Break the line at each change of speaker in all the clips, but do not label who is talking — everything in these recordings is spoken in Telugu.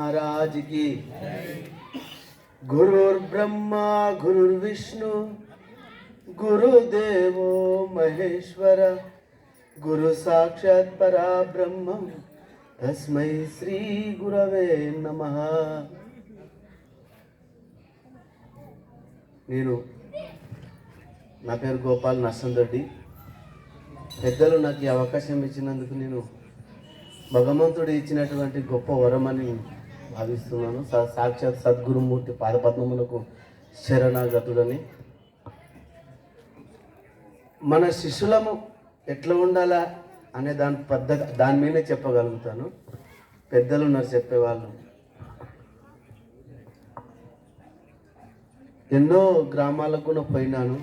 महाराज की। गुरुर्ब्रह्मा गुरुर्विष्णु गुरुदेवो महेश्वर गुरु साक्षात् परब्रह्म तस्मै श्री गुरवे नमः। నేను నా పేరు గోపాల్ నర్సందొడ్డి. పెద్దలు నాకు ఈ అవకాశం ఇచ్చినందుకు నేను భగవంతుడు ఇచ్చినటువంటి గొప్ప వరం అని భావిస్తున్నాను. సాక్షాత్ సద్గురుమూర్తి పాదపద్మములకు శరణాగతుడని. మన శిష్యులము ఎట్లా ఉండాలా అనే దాని మీదే చెప్పగలుగుతాను. పెద్దలు ఉన్నారు చెప్పేవాళ్ళు. ఎన్నో గ్రామాలకు కూడా పోయినాను.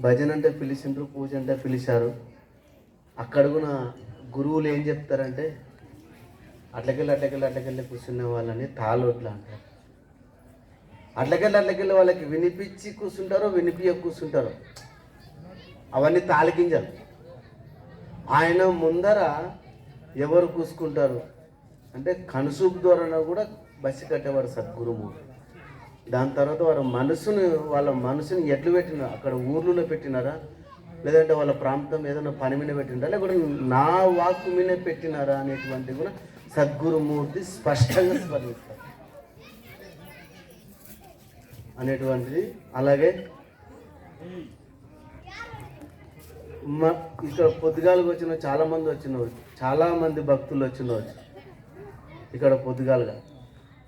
భజన అంటే పిలిచిండ్రు, పూజ అంటే పిలిచారు. అక్కడ కూడా గురువులు ఏం చెప్తారంటే అట్లకెళ్ళి కూర్చునే వాళ్ళని తాలోట్లు అంటారు. అట్లకెళ్ళి వాళ్ళకి వినిపించి కూర్చుంటారో వినిపించ కూర్చుంటారో అవన్నీ తాలికింజలు. ఆయన ముందర ఎవరు కూసుకుంటారు అంటే కనుసూపు ద్వారా కూడా బస్సు కట్టేవారు సద్గురువు. దాని తర్వాత వాళ్ళ మనసుని ఎట్లు పెట్టినారు, అక్కడ ఊర్లలో పెట్టినారా లేదంటే వాళ్ళ ప్రాంతం ఏదైనా పని మీద పెట్టినారా లేకపోతే నా వాక్కు మీద పెట్టినారా అనేటువంటి కూడా సద్గురుమూర్తి స్పష్టంగా స్మరిస్తారు అనేటువంటిది. అలాగే ఇక్కడ పొద్దుగాలకు వచ్చిన చాలామంది భక్తులు వచ్చినవచ్చు. ఇక్కడ పొద్దుగాలుగా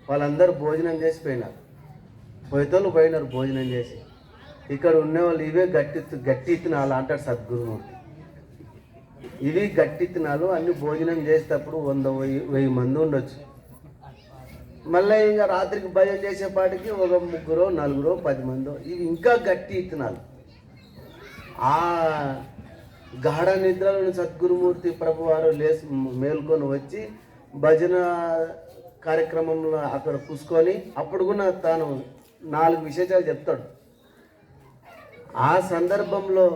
వాళ్ళందరూ భోజనం చేసి పోయినారు. పోయేతోళ్ళు పోయినారు భోజనం చేసి. ఇక్కడ ఉండేవాళ్ళు ఇవే గట్టి ఇత్తనాలు అంటాడు సద్గురుమూర్తి. ఇవి గట్టి ఇత్తనాలు అన్ని భోజనం చేసేటప్పుడు 100-1000 మంది ఉండొచ్చు. మళ్ళీ ఇంకా రాత్రికి భజన చేసేపాటికి ఒక 3-4 మందో. ఇవి ఇంకా గట్టి ఇత్తనాలు. ఆ గాఢ నిద్రలను సద్గురుమూర్తి ప్రభువారు మేల్కొని వచ్చి భజన కార్యక్రమంలో అక్కడ కూసుకొని అప్పుడు కూడా తాను 4 విశేషాలు చెప్తాడు. ఆ సందర్భంలో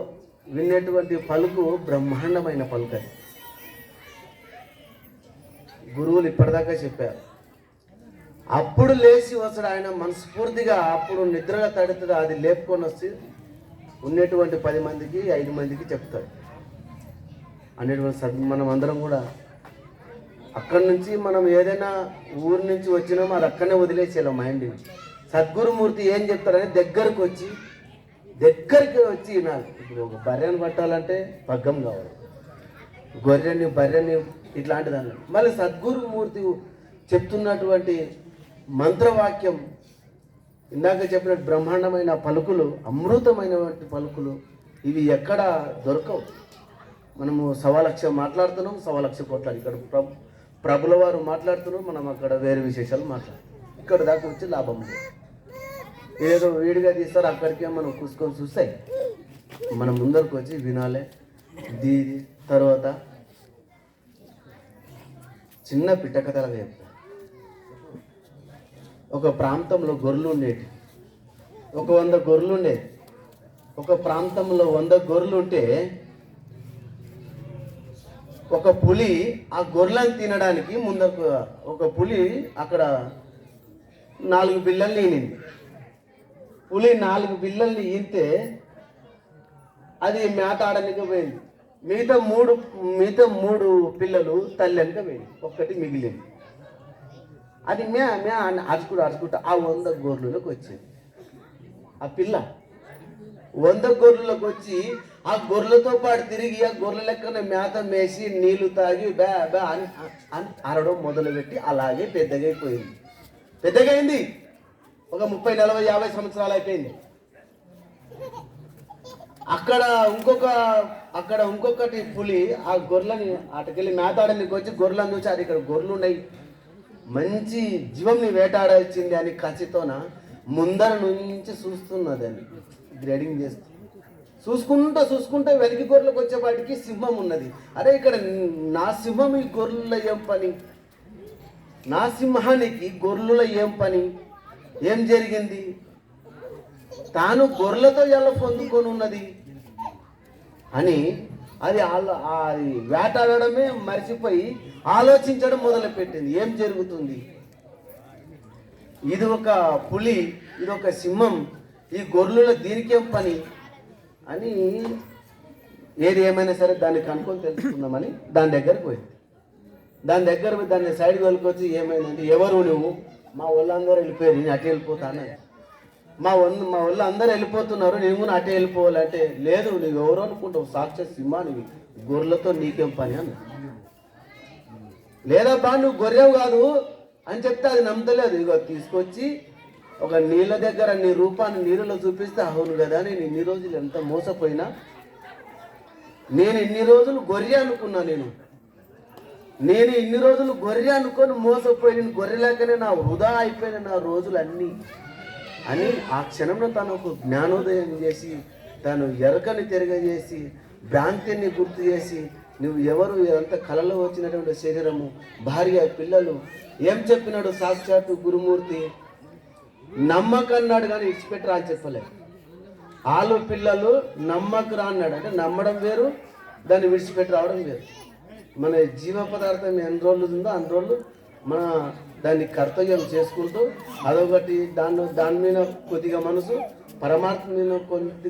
వినేటువంటి పలుకు బ్రహ్మాండమైన పలుకు. అది గురువులు ఇప్పటిదాకా చెప్పారు. అప్పుడు లేచి వస్తాడు ఆయన మనస్ఫూర్తిగా. అప్పుడు నిద్రగా తడుతుంది, అది లేపుకొని వచ్చి ఉన్నటువంటి 10 మందికి 5 మందికి చెప్తాడు అనేటువంటి మనం అందరం కూడా అక్కడి నుంచి మనం ఏదైనా ఊరి నుంచి వచ్చినామో అది అక్కడనే వదిలేసేయాలి మైండ్ని. సద్గురుమూర్తి ఏం చెప్తారని దగ్గరికి వచ్చి వినాలి. ఇప్పుడు ఒక బర్రెని పట్టాలంటే పగ్గం కావాలి, బర్రెని ఇట్లాంటి దాన్ని. మళ్ళీ సద్గురుమూర్తి చెప్తున్నటువంటి మంత్రవాక్యం ఇందాక చెప్పినట్టు బ్రహ్మాండమైన పలుకులు, అమృతమైనటువంటి పలుకులు. ఇవి ఎక్కడ దొరకవు. మనము 1,00,000 మాట్లాడుతున్నాం, 1,00,000 కోట్ల ఇక్కడ ప్రభుల వారు మాట్లాడుతున్నాం, మనం అక్కడ వేరే విశేషాలు మాట్లాడుతున్నాం. ఇక్కడ దాకా వచ్చి లాభం లేదు. ఏదో వీడిగా తీస్తారు, అక్కడికే మనం కూసుకొని చూస్తాయి. మనం ముందరకు వచ్చి వినాలి. తర్వాత చిన్న పిట్టకథలుగా చెప్తారు. ఒక ప్రాంతంలో గొర్రెలు ఉండేవి. ఒక 100 గొర్రెలు ఉండేవి. ఒక ప్రాంతంలో 100 గొర్రెలు ఉంటే ఒక పులి ఆ గొర్రెలను తినడానికి ముందరకు ఒక పులి అక్కడ 4 బిళ్ళల్ని ఈనింది. పులి 4 బిళ్ళల్ని ఈనితే అది మేత ఆడడానికి పోయింది. మిగతా మూడు పిల్లలు తల్లి వెనుక పోయింది, ఒక్కటి మిగిలింది. అది మే అరుచుకుంటా ఆ 100 గొర్రెలకు వచ్చింది. ఆ పిల్ల 100 గొర్రెలకు వచ్చి ఆ గొర్రెలతో పాటు తిరిగి ఆ గొర్రెల లెక్కన మేత మేసి నీళ్లు తాగి బ్యా బ్యా అని అరడం మొదలుపెట్టి అలాగే పెద్దగైంది. ఒక 30-40-50 సంవత్సరాలు అయిపోయింది. అక్కడ ఇంకొకటి పులి ఆ గొర్రెలని అటుకెళ్ళి మేతాడనికి వచ్చి గొర్రెలను చూసి ఇక్కడ గొర్రెలు ఉన్నాయి, మంచి జీవంని వేటాడొచ్చింది అని కసితోన ముందర నుంచి చూస్తున్నది. అని గ్రేడింగ్ చేస్తూ చూసుకుంటే వెలికి గొర్రెలకు వచ్చేపాటికి సింహం ఉన్నది. అరే ఇక్కడ నా సింహం ఈ గొర్రెల ఏం పని, నా సింహానికి గొర్రెల ఏం పని, ఏం జరిగింది, తాను గొర్రెలతో ఎలా పొందుకొని ఉన్నది అని అది వేటాడడమే మర్చిపోయి ఆలోచించడం మొదలుపెట్టింది. ఏం జరుగుతుంది, ఇది ఒక పులి, ఇది ఒక సింహం, ఈ గొర్రెల దీనికేం పని అని ఏది ఏమైనా సరే దాన్ని కనుక్కొని తెలుసుకుందామని దాని దగ్గరకు పోయింది. దాని దగ్గర దాన్ని సైడ్కి వెళ్ళకొచ్చి ఏమైందంటే, ఎవరు నువ్వు? మా వాళ్ళందరూ వెళ్ళిపోయారు, నేను అటు వెళ్ళిపోతాను. మా వాళ్ళు అందరూ వెళ్ళిపోతున్నారు, నేను కూడా అటే వెళ్ళిపోవాలంటే, లేదు నువ్వు ఎవరు అనుకుంటావు, సాక్షాత్ సింహానివి, గొర్రెలతో నీకేం పని అన్న. లేదబ్బా నువ్వు గొర్రెవు కాదు అని చెప్తే అది నమ్మతలేదు. ఇగో తీసుకొచ్చి ఒక నీళ్ళ దగ్గర నీ రూపాన్ని నీళ్ళలో చూపిస్తే, అవును కదా నేను ఇన్ని రోజులు ఎంత మోసపోయినా, నేను ఇన్ని రోజులు గొర్రె అనుకున్నా, నేను ఇన్ని రోజులు గొర్రె అనుకొని మోసపోయి, నేను గొర్రె లేకనే నా వృధా అయిపోయిన నా రోజులన్నీ అని ఆ క్షణంలో తను ఒక జ్ఞానోదయం చేసి, తను ఎరకని తిరగజేసి, భ్రాంతిని గుర్తు చేసి, నువ్వు ఎవరు, ఎంత కళలో వచ్చినటువంటి శరీరము, భార్య, పిల్లలు, ఏం చెప్పినాడు సాక్షాత్తు గురుమూర్తి? నమ్మకన్నాడు కానీ ఇచ్చిపెట్టరా అని చెప్పలేదు. ఆలు పిల్లలు నమ్మకరా అన్నాడు. అంటే నమ్మడం వేరు, దాన్ని విడిచిపెట్టి రావడం వేరు. మన జీవ పదార్థం ఎన్ని రోజులు ఉందో అన్ని రోజులు మన దాన్ని కర్తవ్యం చేసుకుంటూ, అదొకటి దాని మీద కొద్దిగా మనసు, పరమాత్మ మీద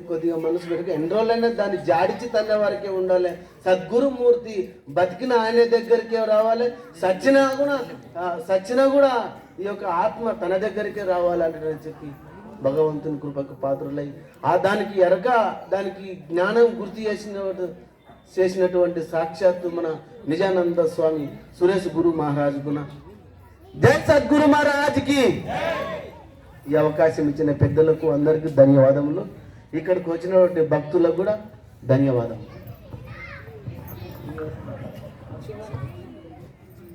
కొద్దిగా మనసు పెట్టుకు ఎన్ని రోజులైనా దాన్ని జాడిచి తన్న వారికే ఉండాలి. సద్గురుమూర్తి బతికిన ఆయన దగ్గరికే రావాలి, సచ్చినా కూడా ఈ యొక్క ఆత్మ తన దగ్గరికే రావాలంటే చెప్పి భగవంతుని కృపకు పాత్రులై దానికి ఎరక, దానికి జ్ఞానం గుర్తు చేసినటువంటి సాక్షాత్తు మన నిజానంద స్వామి సురేష్ గురు మహారాజ్ గుణ. జై సద్గురు మహారాజ్కి. ఈ అవకాశం ఇచ్చిన పెద్దలకు అందరికీ ధన్యవాదములు. ఇక్కడికి వచ్చినటువంటి భక్తులకు కూడా ధన్యవాదములు.